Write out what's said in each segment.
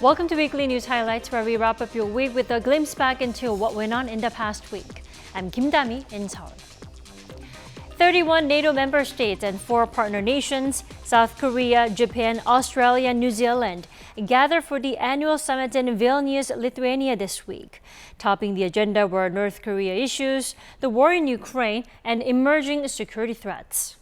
Welcome to Weekly News Highlights, where we wrap up your week with a glimpse back into what went on in the past week. I'm Kim Dami in Seoul. 31 NATO member states and 4 partner nations, South Korea, Japan, Australia, and New Zealand, gather for the annual summit in Vilnius, Lithuania this week. Topping the agenda were North Korea issues, the war in Ukraine, and emerging security threats.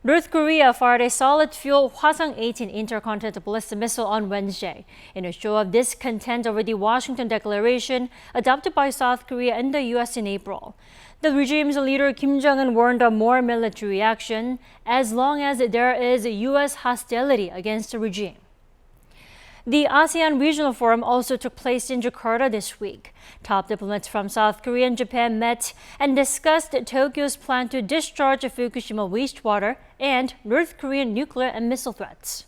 North Korea fired a solid-fuel Hwasong-18 intercontinental ballistic missile on Wednesday in a show of discontent over the Washington Declaration adopted by South Korea and the U.S. in April. The regime's leader Kim Jong-un warned of more military action as long as there is U.S. hostility against the regime. The ASEAN Regional Forum also took place in Jakarta this week. Top diplomats from South Korea and Japan met and discussed Tokyo's plan to discharge Fukushima wastewater and North Korean nuclear and missile threats.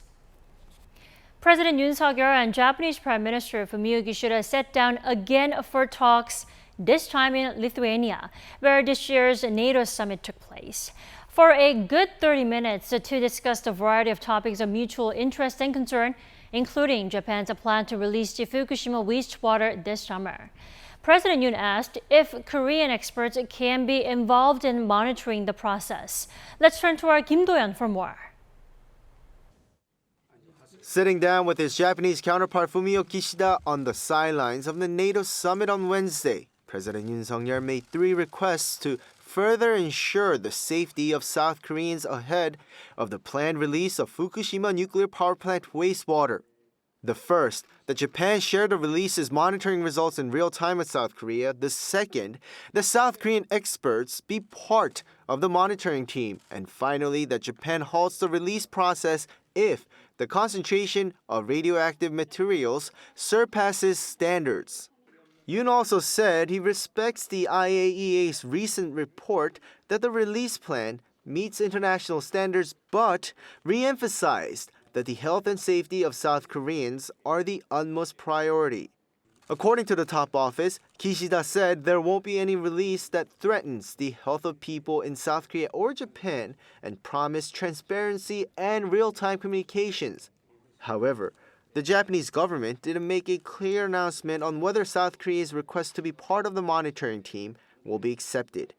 President Yoon Suk-yeol and Japanese Prime Minister Fumio Kishida sat down again for talks, this time in Lithuania, where this year's NATO summit took place. For a good 30 minutes to discuss the variety of topics of mutual interest and concern, including Japan's plan to release the Fukushima wastewater this summer. President Yoon asked if Korean experts can be involved in monitoring the process. Let's turn to our Kim Do-yeon for more. Sitting down with his Japanese counterpart Fumio Kishida on the sidelines of the NATO summit on Wednesday, President Yoon Suk-yeol made 3 requests to further ensure the safety of South Koreans ahead of the planned release of Fukushima nuclear power plant wastewater. The first, that Japan share the release's monitoring results in real time with South Korea. The second, that South Korean experts be part of the monitoring team. And finally, that Japan halts the release process if the concentration of radioactive materials surpasses standards. Yoon also said he respects the IAEA's recent report that the release plan meets international standards, but re-emphasized that the health and safety of South Koreans are the utmost priority. According to the top office, Kishida said there won't be any release that threatens the health of people in South Korea or Japan and promised transparency and real-time communications. However, the Japanese government didn't make a clear announcement on whether South Korea's request to be part of the monitoring team will be accepted.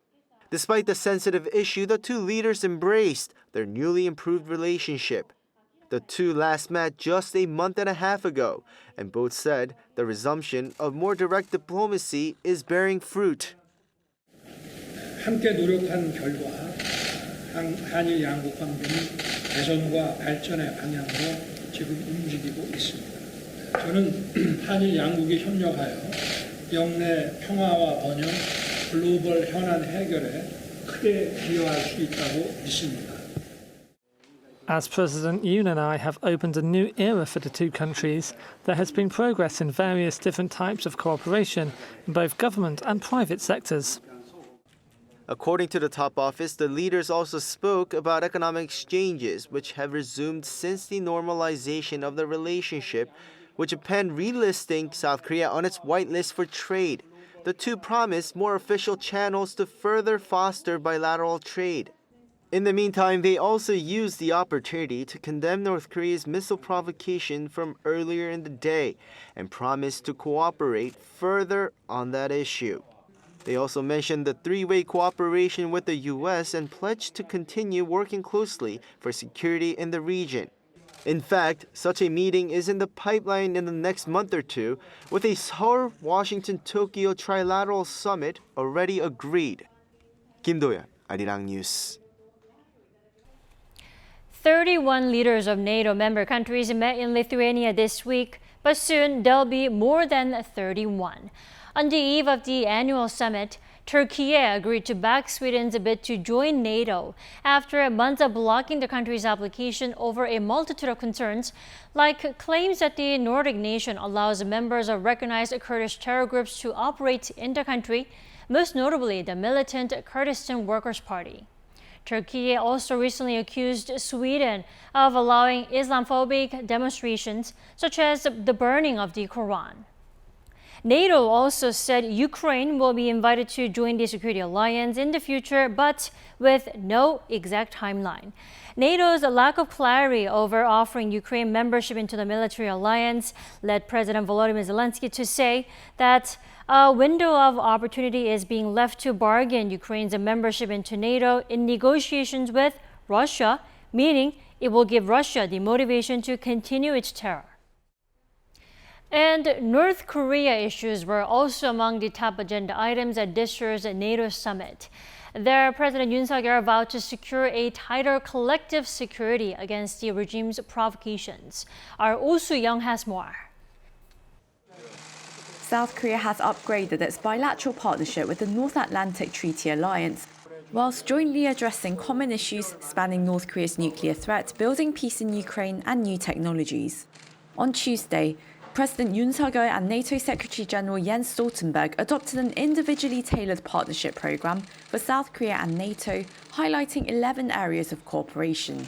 Despite the sensitive issue, the 2 leaders embraced their newly improved relationship. The 2 last met just a month and a half ago, and both said the resumption of more direct diplomacy is bearing fruit. 함께 노력한 결과 한일 양국 관계는 개선과 발전의 방향으로 지금 움직이고 있습니다. 저는 한일 양국이 협력하여 영내 평화와 번영, 글로벌 현안 해결에 크게 기여할 수 있다고 믿습니다. As President Yoon and I have opened a new era for the 2 countries, there has been progress in various different types of cooperation in both government and private sectors. According to the top office, the leaders also spoke about economic exchanges, which have resumed since the normalization of the relationship, with Japan relisting South Korea on its whitelist for trade. The 2 promised more official channels to further foster bilateral trade. In the meantime, they also used the opportunity to condemn North Korea's missile provocation from earlier in the day and promised to cooperate further on that issue. They also mentioned the 3-way cooperation with the U.S. and pledged to continue working closely for security in the region. In fact, such a meeting is in the pipeline in the next month or 2, with a Seoul, Washington, Tokyo trilateral summit already agreed. Kim Do-yeon, Arirang News. 31 leaders of NATO member countries met in Lithuania this week, but soon there'll be more than 31. On the eve of the annual summit, Turkey agreed to back Sweden's bid to join NATO after months of blocking the country's application over a multitude of concerns, like claims that the Nordic nation allows members of recognized Kurdish terror groups to operate in the country, most notably the militant Kurdistan Workers' Party. Turkey also recently accused Sweden of allowing Islamophobic demonstrations, such as the burning of the Quran. NATO also said Ukraine will be invited to join the security alliance in the future, but with no exact timeline. NATO's lack of clarity over offering Ukraine membership into the military alliance led President Volodymyr Zelensky to say that a window of opportunity is being left to bargain Ukraine's membership into NATO in negotiations with Russia, meaning it will give Russia the motivation to continue its terror. And North Korea issues were also among the top agenda items at this year's NATO summit. There, President Yoon Suk-yeol vowed to secure a tighter collective security against the regime's provocations. Our Oh Soo-young has more. South Korea has upgraded its bilateral partnership with the North Atlantic Treaty Alliance, whilst jointly addressing common issues spanning North Korea's nuclear threat, building peace in Ukraine, and new technologies. On Tuesday, President Yoon Suk-yeol and NATO Secretary General Jens Stoltenberg adopted an individually tailored partnership program for South Korea and NATO, highlighting 11 areas of cooperation.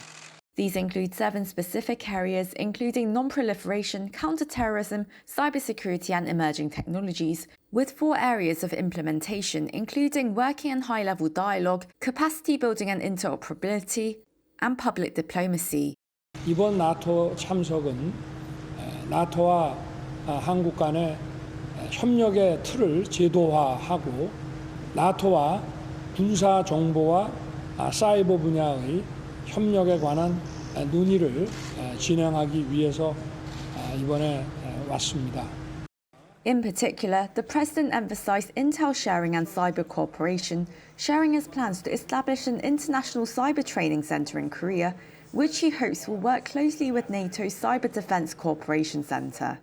These include 7 specific areas, including non-proliferation, counter-terrorism, cybersecurity and emerging technologies, with 4 areas of implementation, including working and high-level dialogue, capacity building and interoperability, and public diplomacy. 이번 나토 참석은 나토와 한국 간의 협력의 틀을 제도화하고 나토와 군사 정보와 사이버 분야의 협력에 관한 논의를 진행하기 위해서 이번에 왔습니다. In particular, the President emphasized intel sharing and cyber cooperation, sharing his plans to establish an international cyber training center in Korea, which he hopes will work closely with NATO's Cyber Defense Cooperation Center.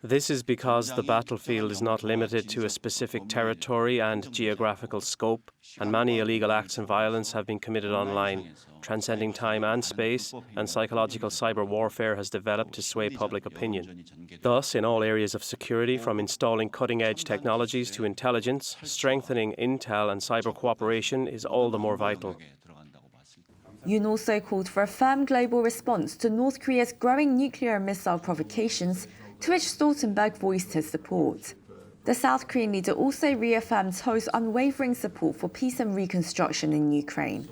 This is because the battlefield is not limited to a specific territory and geographical scope, and many illegal acts and violence have been committed online, transcending time and space, and psychological cyber warfare has developed to sway public opinion. Thus, in all areas of security, from installing cutting-edge technologies to intelligence, strengthening intel and cyber cooperation is all the more vital. Yoon also called for a firm global response to North Korea's growing nuclear and missile provocations, to which Stoltenberg voiced his support. The South Korean leader also reaffirmed Seoul's unwavering support for peace and reconstruction in Ukraine.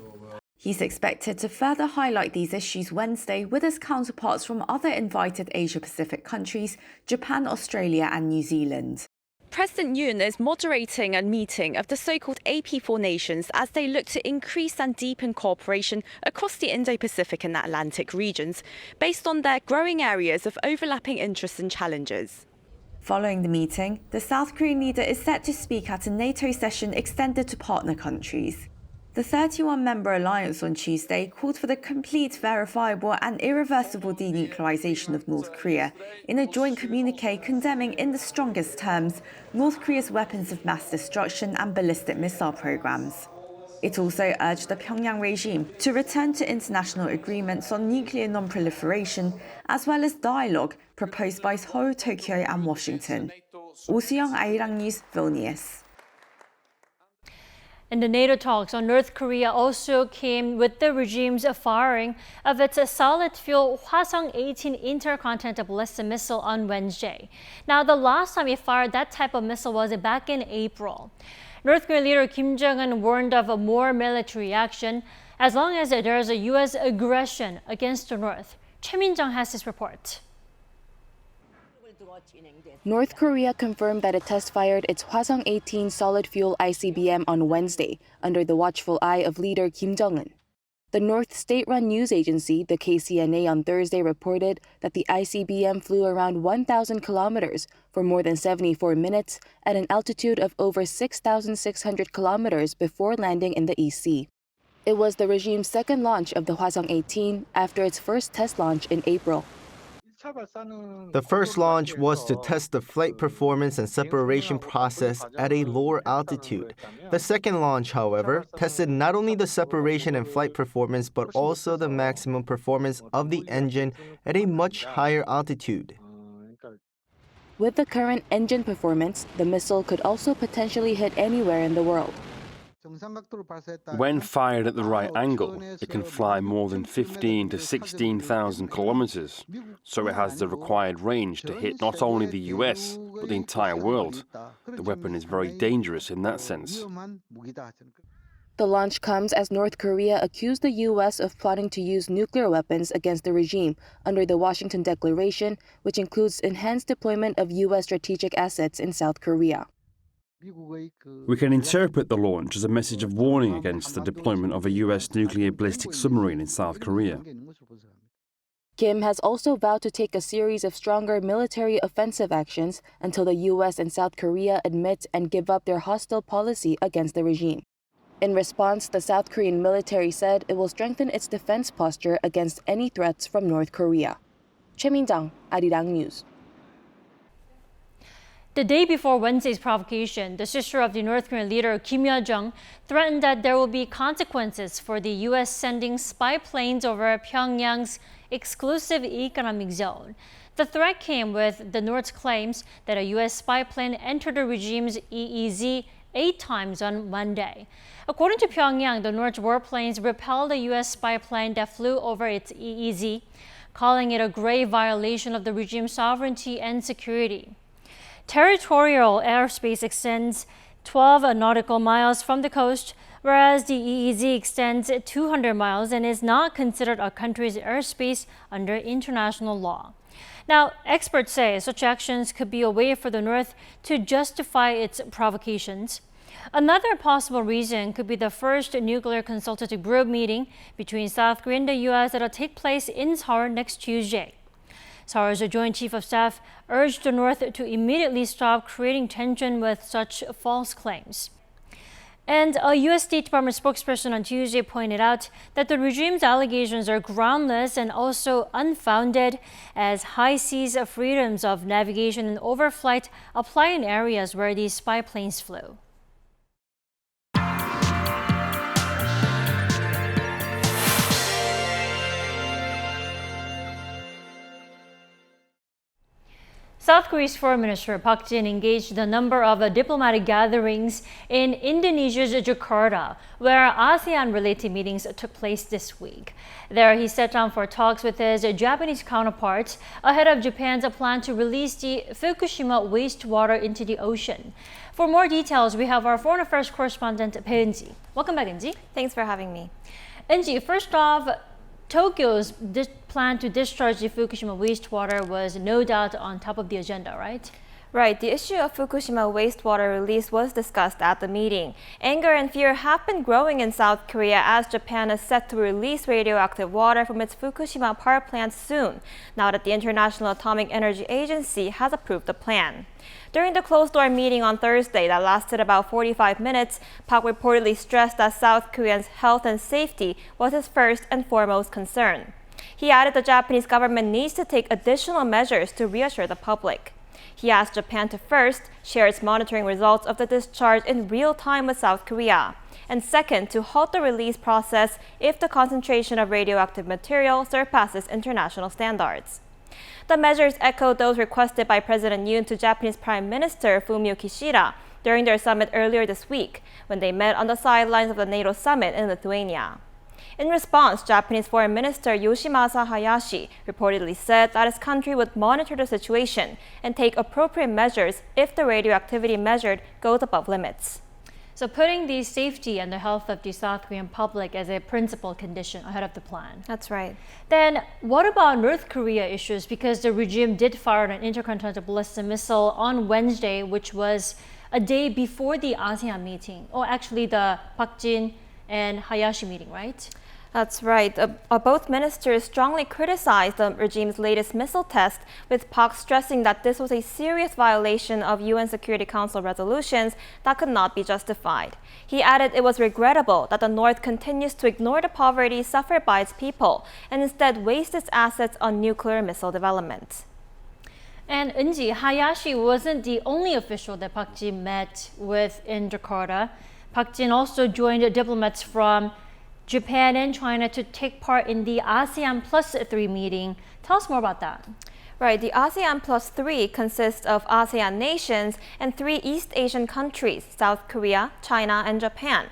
He's expected to further highlight these issues Wednesday with his counterparts from other invited Asia-Pacific countries, Japan, Australia and New Zealand. President Yoon is moderating a meeting of the so-called AP4 nations as they look to increase and deepen cooperation across the Indo-Pacific and Atlantic regions, based on their growing areas of overlapping interests and challenges. Following the meeting, the South Korean leader is set to speak at a NATO session extended to partner countries. The 31-member alliance on Tuesday called for the complete, verifiable and irreversible denuclearization of North Korea in a joint communique condemning in the strongest terms North Korea's weapons of mass destruction and ballistic missile programs. It also urged the Pyongyang regime to return to international agreements on nuclear non-proliferation, as well as dialogue proposed by Seoul, Tokyo and Washington. Oh Soo-young, Arirang News, Vilnius. And the NATO talks on North Korea also came with the regime's firing of its solid-fuel Hwasong-18 intercontinental ballistic missile on Wednesday. Now, the last time it fired that type of missile was back in April. North Korean leader Kim Jong-un warned of a more military action as long as there is a U.S. aggression against the North. Choi Min-jung has this report. North Korea confirmed that it test-fired its Hwasong-18 solid-fuel ICBM on Wednesday under the watchful eye of leader Kim Jong-un. The North state-run news agency, the KCNA, on Thursday reported that the ICBM flew around 1,000 kilometers for more than 74 minutes at an altitude of over 6,600 kilometers before landing in the East Sea. It was the regime's second launch of the Hwasong-18 after its first test launch in April. The first launch was to test the flight performance and separation process at a lower altitude. The second launch, however, tested not only the separation and flight performance but also the maximum performance of the engine at a much higher altitude. With the current engine performance, the missile could also potentially hit anywhere in the world. When fired at the right angle, it can fly more than 15 to 16,000 kilometers, so it has the required range to hit not only the US, but the entire world. The weapon is very dangerous in that sense. The launch comes as North Korea accused the U.S. of plotting to use nuclear weapons against the regime under the Washington Declaration, which includes enhanced deployment of U.S. strategic assets in South Korea. We can interpret the launch as a message of warning against the deployment of a U.S. nuclear ballistic submarine in South Korea. Kim has also vowed to take a series of stronger military offensive actions until the U.S. and South Korea admit and give up their hostile policy against the regime. In response, the South Korean military said it will strengthen its defense posture against any threats from North Korea. Choi Min-jang, Arirang News. The day before Wednesday's provocation, the sister of the North Korean leader Kim Jong-un threatened that there will be consequences for the U.S. sending spy planes over Pyongyang's exclusive economic zone. The threat came with the North's claims that a U.S. spy plane entered the regime's EEZ 8 times on Monday. According to Pyongyang, the North's warplanes repelled a U.S. spy plane that flew over its EEZ, calling it a grave violation of the regime's sovereignty and security. Territorial airspace extends 12 nautical miles from the coast, whereas the EEZ extends 200 miles and is not considered a country's airspace under international law. Now, experts say such actions could be a way for the North to justify its provocations. Another possible reason could be the first nuclear consultative group meeting between South Korea and the U.S. that will take place in Seoul next Tuesday. Seoul's Joint Chief of Staff urged the North to immediately stop creating tension with such false claims. And a U.S. State Department spokesperson on Tuesday pointed out that the regime's allegations are groundless and also unfounded, as high seas freedoms of navigation and overflight apply in areas where these spy planes flew. South Korea's Foreign Minister Park Jin engaged a number of diplomatic gatherings in Indonesia's Jakarta, where ASEAN-related meetings took place this week. There, he sat down for talks with his Japanese counterparts ahead of Japan's plan to release the Fukushima wastewater into the ocean. For more details, we have our foreign affairs correspondent, Eunji. Welcome back, Eunji. Thanks for having me. Eunji, first off, Tokyo's plan to discharge the Fukushima wastewater was no doubt on top of the agenda, right? Right. The issue of Fukushima wastewater release was discussed at the meeting. Anger and fear have been growing in South Korea as Japan is set to release radioactive water from its Fukushima power plant soon, now that the International Atomic Energy Agency has approved the plan. During the closed-door meeting on Thursday that lasted about 45 minutes, Park reportedly stressed that South Koreans' health and safety was his first and foremost concern. He added the Japanese government needs to take additional measures to reassure the public. He asked Japan to first share its monitoring results of the discharge in real time with South Korea, and second, to halt the release process if the concentration of radioactive material surpasses international standards. The measures echoed those requested by President Yoon to Japanese Prime Minister Fumio Kishida during their summit earlier this week, when they met on the sidelines of the NATO summit in Lithuania. In response, Japanese Foreign Minister Yoshimasa Hayashi reportedly said that his country would monitor the situation and take appropriate measures if the radioactivity measured goes above limits. So putting the safety and the health of the South Korean public as a principal condition ahead of the plan. That's right. Then what about North Korea issues? Because the regime did fire an intercontinental ballistic missile on Wednesday, which was a day before the ASEAN meeting. Or actually the Park Jin and Hayashi meeting, right? That's right. Both ministers strongly criticized the regime's latest missile test, with Park stressing that this was a serious violation of UN Security Council resolutions that could not be justified. He added it was regrettable that the North continues to ignore the poverty suffered by its people and instead waste its assets on nuclear missile development. And Eunji, Hayashi wasn't the only official that Park Jin met with in Jakarta. Park Jin also joined diplomats from Japan and China to take part in the ASEAN Plus 3 meeting. Tell us more about that. Right, the ASEAN Plus 3 consists of ASEAN nations and 3 East Asian countries, South Korea, China, and Japan.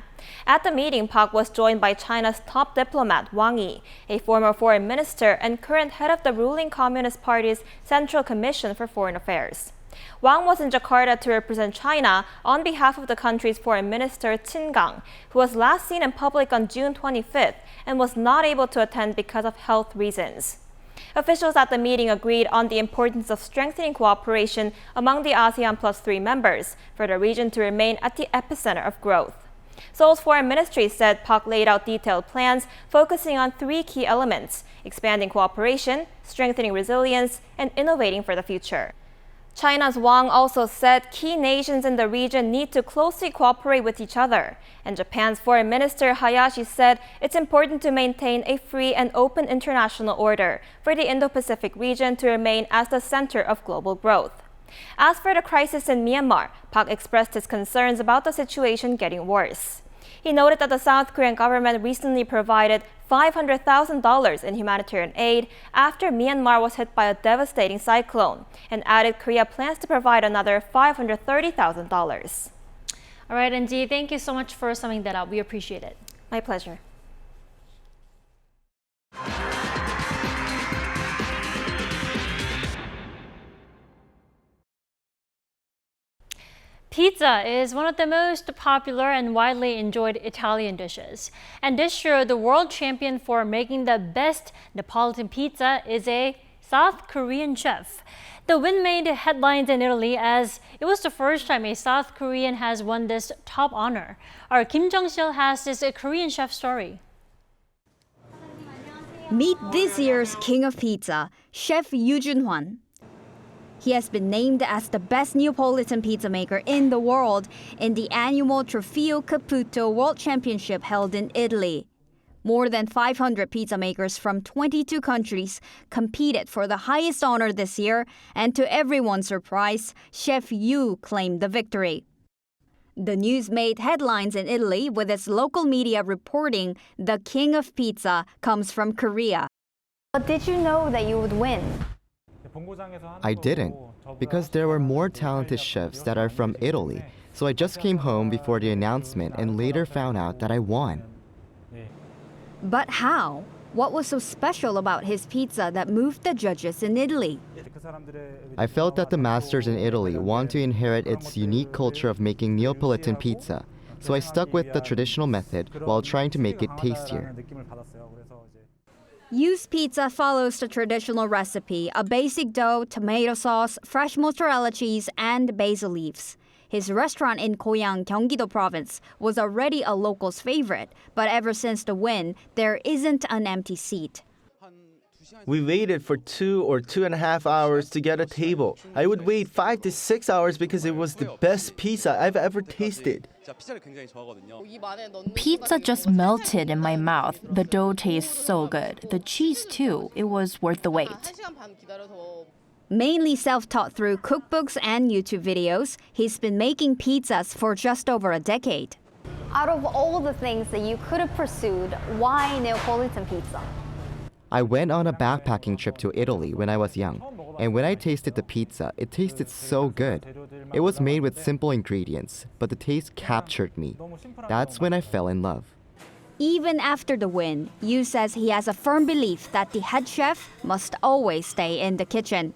At the meeting, Park was joined by China's top diplomat Wang Yi, a former foreign minister and current head of the ruling Communist Party's Central Commission for Foreign Affairs. Wang was in Jakarta to represent China on behalf of the country's foreign minister Qin Gang, who was last seen in public on June 25th and was not able to attend because of health reasons. Officials at the meeting agreed on the importance of strengthening cooperation among the ASEAN +3 members for the region to remain at the epicenter of growth. Seoul's foreign ministry said Park laid out detailed plans focusing on 3 key elements: expanding cooperation, strengthening resilience, and innovating for the future. China's Wang also said key nations in the region need to closely cooperate with each other. And Japan's Foreign Minister Hayashi said it's important to maintain a free and open international order for the Indo-Pacific region to remain as the center of global growth. As for the crisis in Myanmar, Park expressed his concerns about the situation getting worse. He noted that the South Korean government recently provided $500,000 in humanitarian aid after Myanmar was hit by a devastating cyclone, and added Korea plans to provide another $530,000. All right, NG, thank you so much for summing that up. We appreciate it. My pleasure. Pizza is one of the most popular and widely enjoyed Italian dishes. And this year, the world champion for making the best Neapolitan pizza is a South Korean chef. The win made headlines in Italy as it was the first time a South Korean has won this top honor. Our Kim Jong-sil has this Korean chef story. Meet this year's king of pizza, Chef Yoo Jun-hwan. He has been named as the best Neapolitan pizza maker in the world in the annual Trofeo Caputo World Championship held in Italy. More than 500 pizza makers from 22 countries competed for the highest honor this year, and to everyone's surprise, Chef Yoo claimed the victory. The news made headlines in Italy with its local media reporting the king of pizza comes from Korea. But did you know that you would win? I didn't, because there were more talented chefs that are from Italy, so I just came home before the announcement and later found out that I won. But how? What was so special about his pizza that moved the judges in Italy? I felt that the masters in Italy want to inherit its unique culture of making Neapolitan pizza, so I stuck with the traditional method while trying to make it tastier. Yoo's pizza follows the traditional recipe, a basic dough, tomato sauce, fresh mozzarella cheese, and basil leaves. His restaurant in Goyang, Gyeonggi-do province was already a local's favorite, but ever since the win, there isn't an empty seat. We waited for 2 or 2.5 hours to get a table. I would wait 5 to 6 hours because it was the best pizza I've ever tasted. Pizza just melted in my mouth. The dough tastes so good. The cheese too. It was worth the wait. Mainly self-taught through cookbooks and YouTube videos, he's been making pizzas for just over a decade. Out of all the things that you could have pursued, why Neapolitan pizza? I went on a backpacking trip to Italy when I was young, and when I tasted the pizza, it tasted so good. It was made with simple ingredients, but the taste captured me. That's when I fell in love. Even after the win, Yoo says he has a firm belief that the head chef must always stay in the kitchen.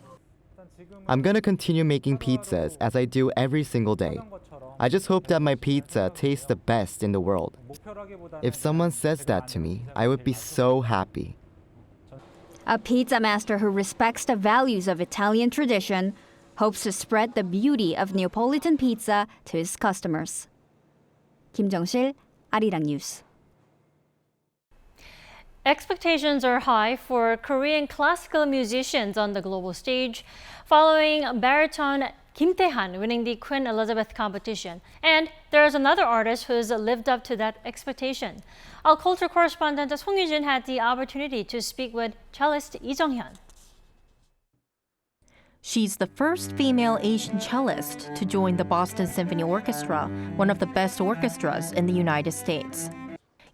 I'm gonna continue making pizzas as I do every single day. I just hope that my pizza tastes the best in the world. If someone says that to me, I would be so happy. A pizza master who respects the values of Italian tradition hopes to spread the beauty of Neapolitan pizza to his customers. Kim Jong-sil, Arirang News. Expectations are high for Korean classical musicians on the global stage following baritone Kim Tae-han winning the Queen Elizabeth competition. And there's another artist who's lived up to that expectation. Our culture correspondent Song Yujin had the opportunity to speak with cellist Lee Jung-hyun. She's the first female Asian cellist to join the Boston Symphony Orchestra, one of the best orchestras in the United States.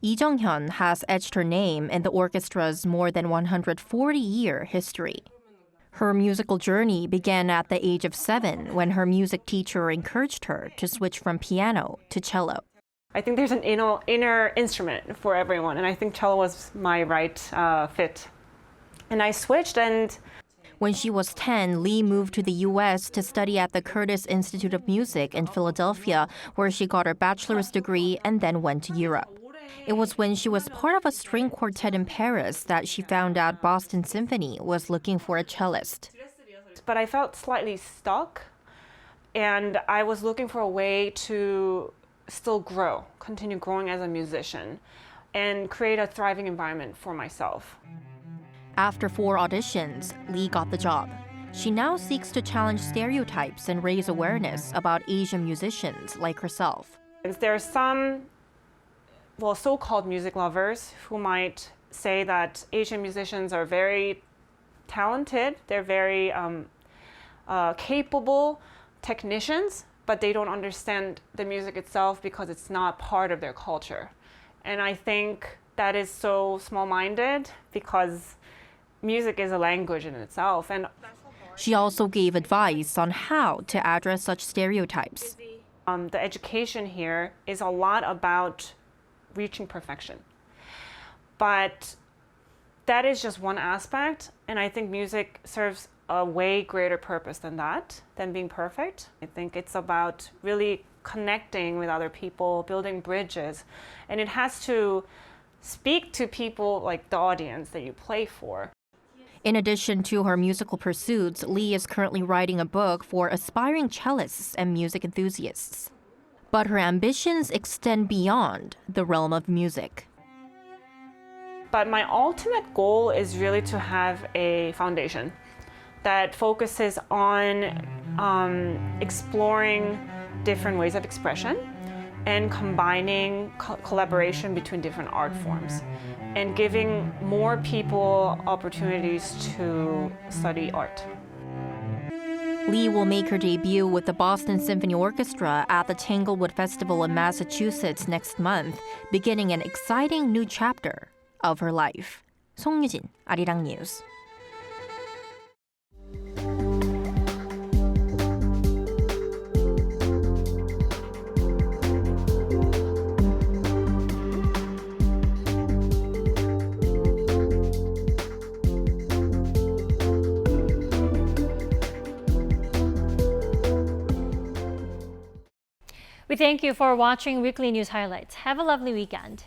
Lee Jung-hyun has etched her name in the orchestra's more than 140-year history. Her musical journey began at the age of 7 when her music teacher encouraged her to switch from piano to cello. I think there's an inner instrument for everyone, and I think cello was my right fit. And I switched, and when she was 10, Lee moved to the U.S. to study at the Curtis Institute of Music in Philadelphia, where she got her bachelor's degree and then went to Europe. It was when she was part of a string quartet in Paris that she found out Boston Symphony was looking for a cellist. But I felt slightly stuck, and I was looking for a way to still grow, continue growing as a musician, and create a thriving environment for myself. After 4 auditions, Lee got the job. She now seeks to challenge stereotypes and raise awareness about Asian musicians like herself. There are some, so-called music lovers who might say that Asian musicians are very talented, they're very capable technicians, but they don't understand the music itself because it's not part of their culture. And I think that is so small-minded because music is a language in itself. And she also gave advice on how to address such stereotypes. The education here is a lot about reaching perfection. But that is just one aspect, and I think music serves a way greater purpose than that, than being perfect. I think it's about really connecting with other people, building bridges, and it has to speak to people like the audience that you play for. In addition to her musical pursuits, Lee is currently writing a book for aspiring cellists and music enthusiasts. But her ambitions extend beyond the realm of music. But my ultimate goal is really to have a foundation that focuses on exploring different ways of expression and combining collaboration between different art forms and giving more people opportunities to study art. Lee will make her debut with the Boston Symphony Orchestra at the Tanglewood Festival in Massachusetts next month, beginning an exciting new chapter of her life. 송유진, Arirang News. We thank you for watching Weekly News Highlights. Have a lovely weekend.